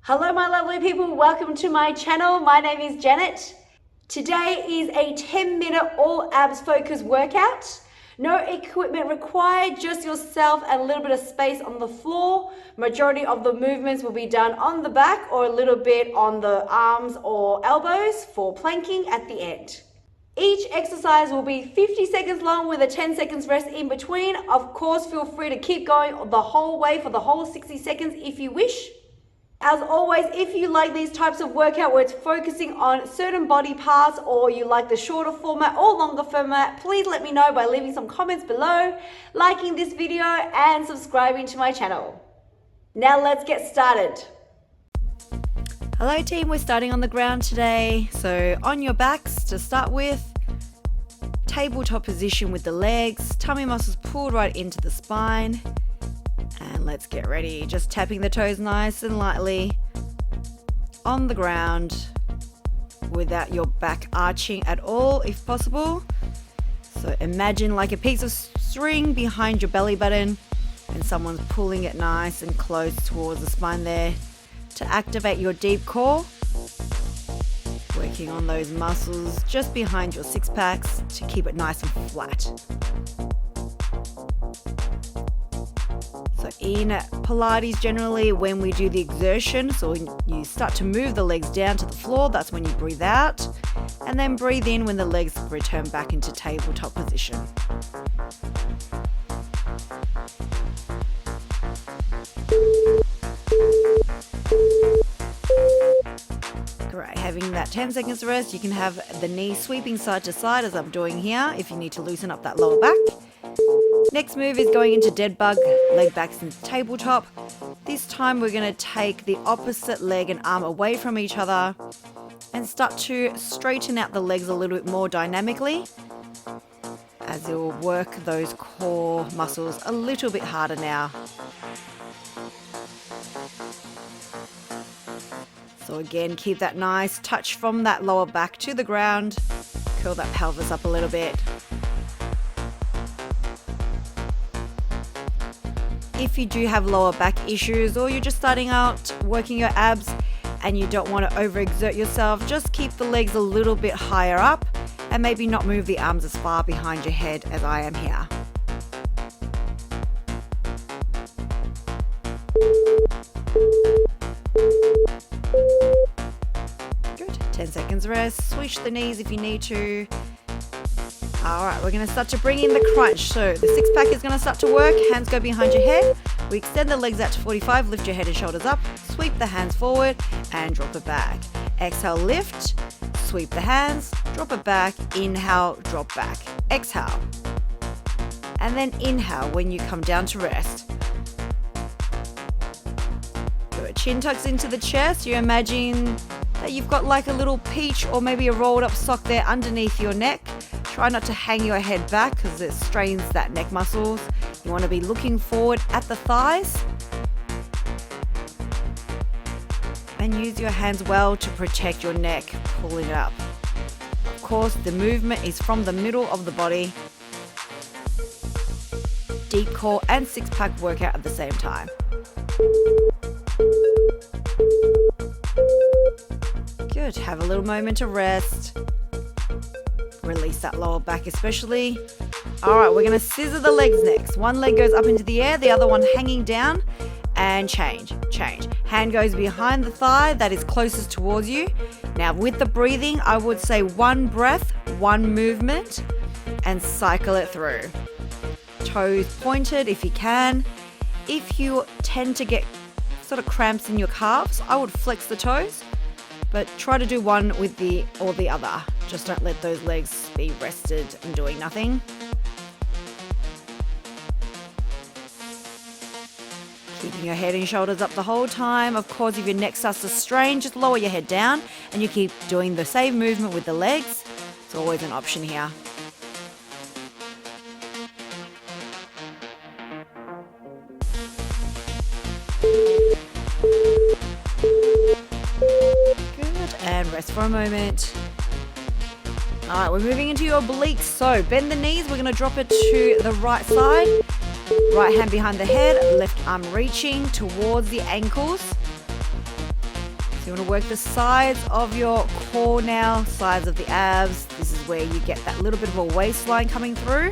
Hello my lovely people, welcome to my channel. My name is Janet. Today is a 10-minute all abs focus workout. No equipment required, just yourself and a little bit of space on the floor. Majority of the movements will be done on the back or a little bit on the arms or elbows for planking at the end. Each exercise will be 50 seconds long with a 10 seconds rest in between. Of course, feel free to keep going the whole way for the whole 60 seconds if you wish. As always, if you like these types of workout where it's focusing on certain body parts, or you like the shorter format or longer format, please let me know by leaving some comments below, liking this video and subscribing to my channel. Now let's get started. Hello team, we're starting on the ground today. So on your backs to start with, tabletop position with the legs, tummy muscles pulled right into the spine. And let's get ready, just tapping the toes nice and lightly on the ground without your back arching at all if possible. So imagine like a piece of string behind your belly button and someone's pulling it nice and close towards the spine there to activate your deep core. Working on those muscles just behind your six packs to keep it nice and flat. So in Pilates, generally when we do the exertion, so you start to move the legs down to the floor, that's when you breathe out, and then breathe in when the legs return back into tabletop position. Great, having that 10 seconds rest, you can have the knees sweeping side to side as I'm doing here if you need to loosen up that lower back. Next move is going into dead bug, leg backs into tabletop. This time we're going to take the opposite leg and arm away from each other and start to straighten out the legs a little bit more dynamically as you'll work those core muscles a little bit harder now. So again, keep that nice touch from that lower back to the ground. Curl that pelvis up a little bit. If you do have lower back issues or you're just starting out working your abs and you don't want to overexert yourself, just keep the legs a little bit higher up and maybe not move the arms as far behind your head as I am here. Good, 10 seconds rest, swish the knees if you need to. Alright, we're going to start to bring in the crunch. So the six pack is going to start to work. Hands go behind your head. We extend the legs out to 45. Lift your head and shoulders up. Sweep the hands forward and drop it back. Exhale, lift. Sweep the hands. Drop it back. Inhale, drop back. Exhale. And then inhale when you come down to rest. Good. Chin tucks into the chest. You imagine that you've got like a little peach or maybe a rolled up sock there underneath your neck. Try not to hang your head back because it strains that neck muscles. You want to be looking forward at the thighs. And use your hands well to protect your neck, pulling it up. Of course, the movement is from the middle of the body. Deep core and six pack workout at the same time. Good, have a little moment to rest. Release that lower back especially. Alright, we're going to scissor the legs next. One leg goes up into the air, the other one hanging down, and change. Hand goes behind the thigh that is closest towards you. Now with the breathing, I would say one breath, one movement, and cycle it through. Toes pointed if you can. If you tend to get sort of cramps in your calves, I would flex the toes, but try to do one with the or the other. Just don't let those legs be rested and doing nothing. Keeping your head and shoulders up the whole time. Of course, if your neck starts to strain, just lower your head down and you keep doing the same movement with the legs. It's always an option here. Good, and rest for a moment. Alright, we're moving into your obliques. So bend the knees, we're going to drop it to the right side. Right hand behind the head, left arm reaching towards the ankles. You want to work the sides of your core now, sides of the abs. This is where you get that little bit of a waistline coming through.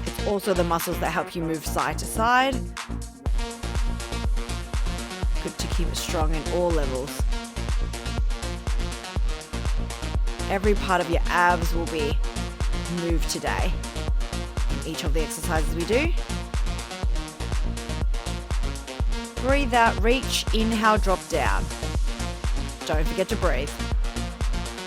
It's also the muscles that help you move side to side. Good to keep it strong in all levels. Every part of your abs will be moved today in each of the exercises we do. Breathe out, reach, inhale, drop down. Don't forget to breathe.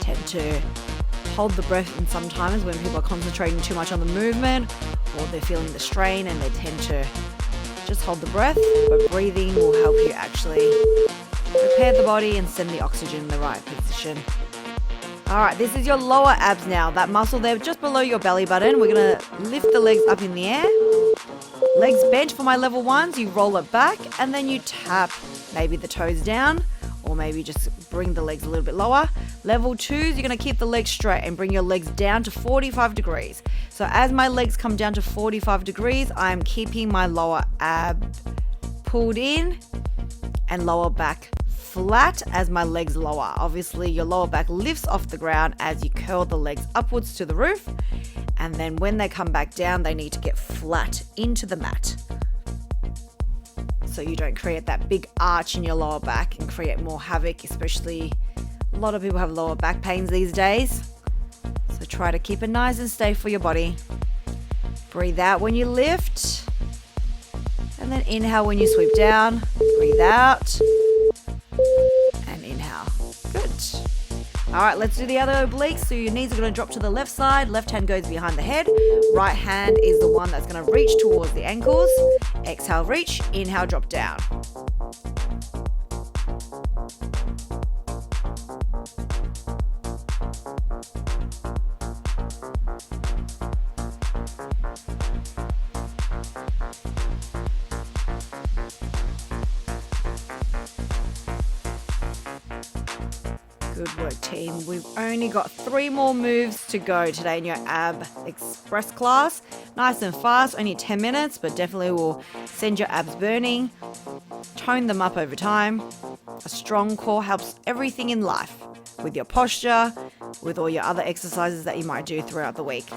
Tend to hold the breath in sometimes when people are concentrating too much on the movement or they're feeling the strain and they tend to just hold the breath, but breathing will help you actually prepare the body and send the oxygen in the right position. All right, this is your lower abs now. That muscle there just below your belly button. We're gonna lift the legs up in the air. Legs bent for my level ones, you roll it back and then you tap maybe the toes down or maybe just bring the legs a little bit lower. Level twos, you're gonna keep the legs straight and bring your legs down to 45 degrees. So as my legs come down to 45 degrees, I'm keeping my lower ab pulled in and lower back flat as my legs lower. Obviously your lower back lifts off the ground as you curl the legs upwards to the roof. And then when they come back down, they need to get flat into the mat. So you don't create that big arch in your lower back and create more havoc, especially a lot of people have lower back pains these days. So try to keep it nice and safe for your body. Breathe out when you lift. And then inhale when you sweep down. Breathe out. And inhale. Good. All right, let's do the other obliques. So your knees are going to drop to the left side. Left hand goes behind the head. Right hand is the one that's going to reach towards the ankles. Exhale, reach. Inhale, drop down. Good work, team. We've only got 3 more moves to go today in your ab express class. Nice and fast, only 10 minutes, but definitely will send your abs burning, tone them up over time. A strong core helps everything in life, with your posture, with all your other exercises that you might do throughout the week.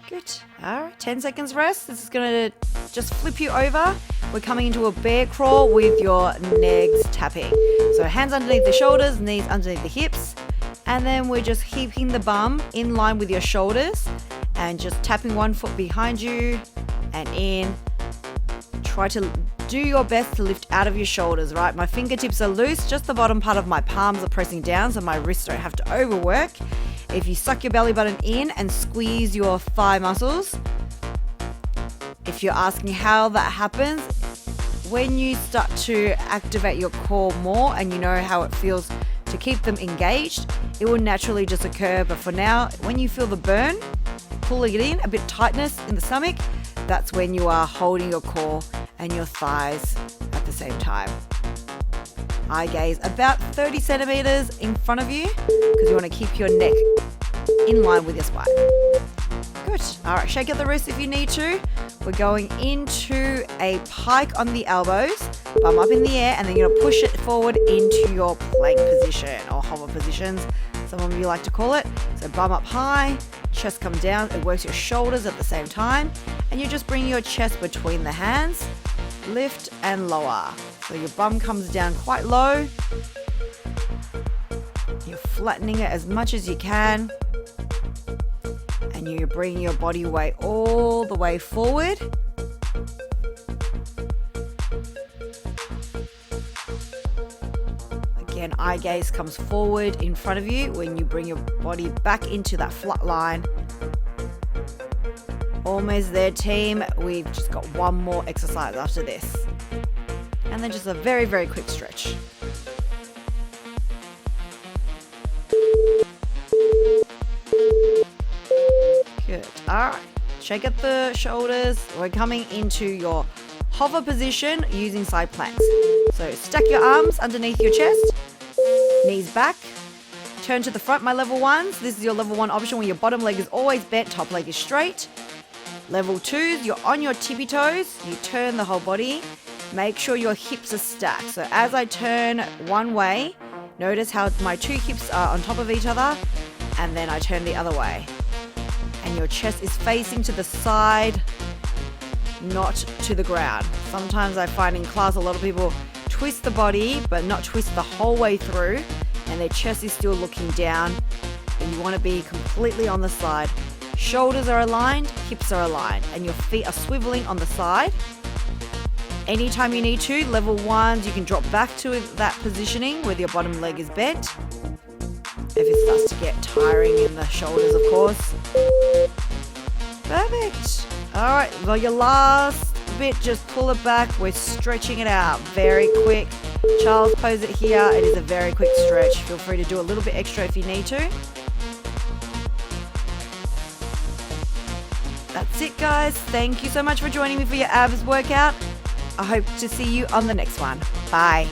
Good. All right, 10 seconds rest. This is going to just flip you over. We're coming into a bear crawl with your legs tapping. So hands underneath the shoulders, knees underneath the hips. And then we're just keeping the bum in line with your shoulders and just tapping one foot behind you and in. Try to do your best to lift out of your shoulders, right? My fingertips are loose, just the bottom part of my palms are pressing down so my wrists don't have to overwork. If you suck your belly button in and squeeze your thigh muscles, if you're asking how that happens, when you start to activate your core more and you know how it feels to keep them engaged, it will naturally just occur. But for now, when you feel the burn, pulling it in, a bit tightness in the stomach, that's when you are holding your core and your thighs at the same time. Eye gaze about 30 centimeters in front of you because you want to keep your neck in line with your spine. Good. All right, shake out the wrists if you need to. We're going into a pike on the elbows, bum up in the air, and then you're going to push it forward into your plank position or hover positions, some of you like to call it. So bum up high, chest come down. It works your shoulders at the same time, and you just bring your chest between the hands, lift and lower. So your bum comes down quite low. You're flattening it as much as you can. And you're bringing your body weight all the way forward. Again, eye gaze comes forward in front of you when you bring your body back into that flat line. Almost there, team. We've just got one more exercise after this. And then just a very, very quick stretch. Good. All right. Shake up the shoulders. We're coming into your hover position using side planks. So stack your arms underneath your chest, knees back, Turn to the front, my level ones. This is your level 1 option where your bottom leg is always bent, top leg is straight. Level 2s, you're on your tippy toes. You turn the whole body. Make sure your hips are stacked. So as I turn one way, notice how my 2 hips are on top of each other, and then I turn the other way. And your chest is facing to the side, not to the ground. Sometimes I find in class a lot of people twist the body, but not twist the whole way through, and their chest is still looking down, and you want to be completely on the side. Shoulders are aligned, hips are aligned, and your feet are swiveling on the side. Anytime you need to, level 1s, you can drop back to that positioning where your bottom leg is bent. If it starts to get tiring in the shoulders, of course. Perfect. All right, well, your last bit, just pull it back. We're stretching it out. Very quick. Child's pose it here. It is a very quick stretch. Feel free to do a little bit extra if you need to. That's it, guys. Thank you so much for joining me for your abs workout. I hope to see you on the next one. Bye.